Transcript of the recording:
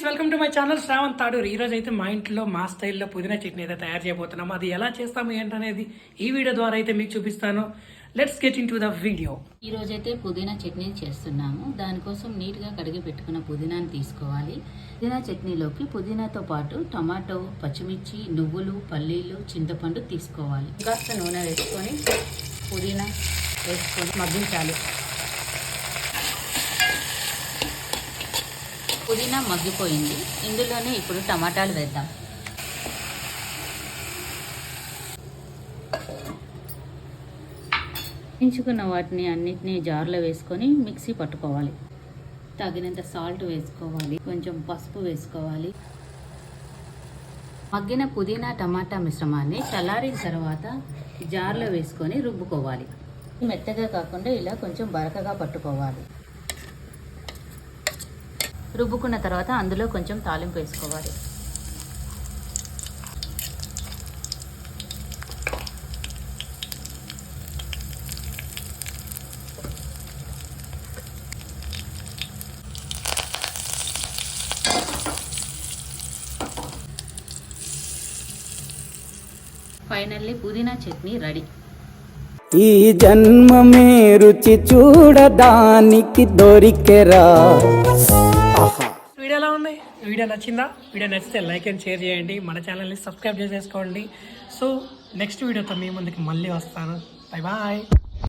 Friends, welcome to my channel Shravan Tadur. ఈ రోజు అయితే మా ఇంట్లో మా స్టైల్లో పుదీనా చట్నీ అయితే తయారు చేయబోతున్నాము. అది ఎలా చేస్తాము ఏంటనేది ఈ వీడియో ద్వారా అయితే మీకు చూపిస్తాను. Let's get in to the video. ఈ రోజైతే పుదీనా చట్నీ చేస్తున్నాము. దానికోసం నీట్గా కడిగి పెట్టుకున్న పుదీనాని తీసుకోవాలి. పుదీనా చట్నీలోకి పుదీనాతో పాటు టమాటో, పచ్చిమిర్చి, నువ్వులు, పల్లీలు, చింతపండు తీసుకోవాలి. కాస్త నూనె వేసుకొని పుదీనా వేసుకొని మగ్గించాలి. పుదీనా మగ్గిపోయింది. ఇందులోనే ఇప్పుడు టమాటాలు వేద్దాం. ఎంచుకున్న వాటిని అన్నిటినీ జార్లో వేసుకొని మిక్సీ పట్టుకోవాలి. తగినంత సాల్ట్ వేసుకోవాలి, కొంచెం పసుపు వేసుకోవాలి. మగ్గిన పుదీనా టమాటా మిశ్రమాన్ని చల్లారిన తర్వాత జార్లో వేసుకొని రుబ్బుకోవాలి. మెత్తగా కాకుండా ఇలా కొంచెం బరకగా పట్టుకోవాలి. రుబ్బుకున్న తర్వాత అందులో కొంచెం తాలింపు వేసుకోవాలి. ఫైనల్లీ పుదీనా చట్నీ రెడీ. ఈ జన్మమే రుచి చూడడానికి దొరికెరా. వీడియో ఎలా ఉంది? వీడియో నచ్చిందా? వీడియో నచ్చితే లైక్ అండ్ షేర్ చేయండి. మన ఛానల్ని సబ్స్క్రైబ్ చేసేసుకోండి. సో నెక్స్ట్ వీడియోతో మీ ముందుకి మళ్ళీ వస్తాను. Bye bye.